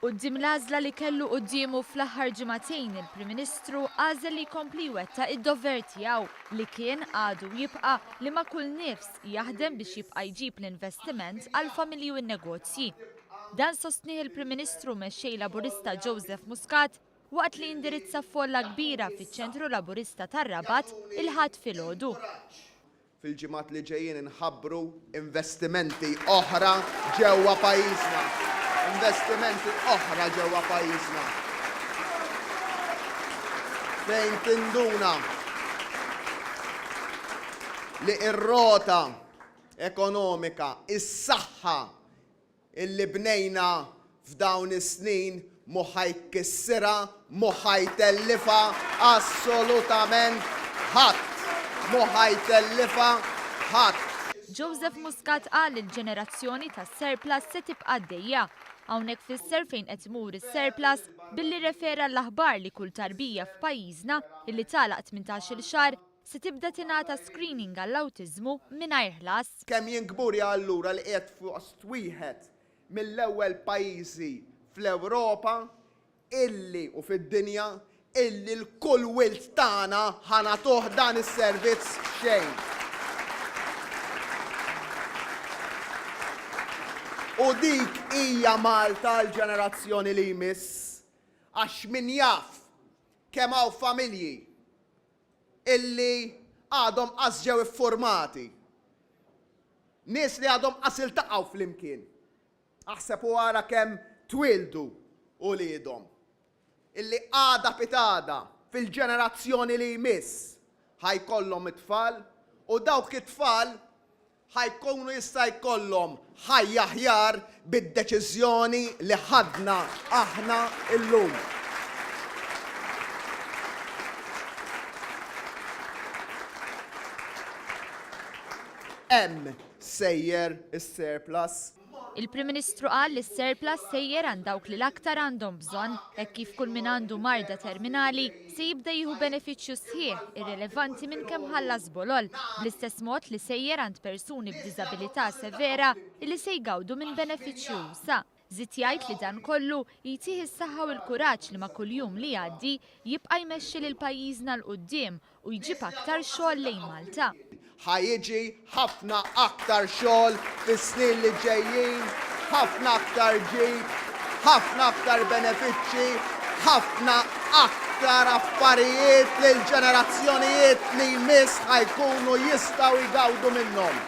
Quddiem l-għażla li kellu qudiemu fl-aħħar ġimagħtejn, il-Prim Ministru għażel li jkompli jwettaq id-dover tiegħu li kien għadu jibqa' li ma' kull nifs jaħdem biex jibqa' jġib l-investiment għal familji u n-negozji. Dan sostnieh il-Prim Ministru mexxej Laburista Joseph Muscat waqt li indirizza folla kbira fiċ-ċentru Laburista tar-Rabat il-ħadd filgħodu. Fil-ġimgħat li ġejjin inħabbru investimenti oħra ġewwa pajjiżna. Investimenti oħra ġewwa pajjiżna. Fejn tinduna li r-rota ekonomika, is-saħħa illi bnejna f'dawn is-snin mu ħajkissirha, mu ħajtellifha assolutament ħadd. Mu ħajtellifha ħadd. Joseph Muscat qal il-ġenerazzjoni tas-surplus se tibqa' għaddejja. Hawnhekk fisser fejn qed imur is-surplus billi refera l-aħbar li kull tarbija f'pajjiżna illi tagħlaq 18-il xahar se tibda tingħata screening għall-awtiżmu mingħajr ħlas. Kemm jinkburi allura li qiegħed fost wieħed mill-ewwel pajjiżi fl-Ewropa illi u fid-dinja illi l-kull wilt tagħna ħanatuh dan is-servizz xejn. U dik hija Malta l-ġenerazzjoni li jmiss għax min jaf kemm hawn familji illi għadhom qas ġew iffurmati. Nies li għadhom qas iltaqgħu flimkien. Aħseb wara kemm twildu u liedhom. Illi għada pitada fil-ġenerazzjoni li jmiss ħajkollhom it-tfal u dawk it-tfal ħajkunu jista' jkollhom ħajja aħjar bid-deċiżjoni li ħadna aħna llum. Hemm sejjer is-surplus. Il-Prim Ministru qal li s-surplus sejjer għand dawk li l-aktar għandhom bżonn hekk kif kull min għandu marda terminali se jibda jieħu benefiċċju sħiħ irrelevanti minn kemm ħallas bolol, bl-istess mod li sejjer għand persuni b'diżabilità severa li se jgawdu minn benefiċċju sa. Żied jgħid li dan kollu jtih is-saħħa u l-kuraġġ li ma' kuljum li jgħaddi jibqa' jmexxi lil pajjiżna l quddiem u jġib aktar xogħol lejn Malta. Ħajjiġi ħafna aktar xogħol fis-snin li ġejjin, ħafna aktar ġid, ħafna aktar benefiċċji, ħafna aktar affarijiet li l-ġenerazzjonijiet li jmiss ħajkunu jistgħu jgawdu minnhom.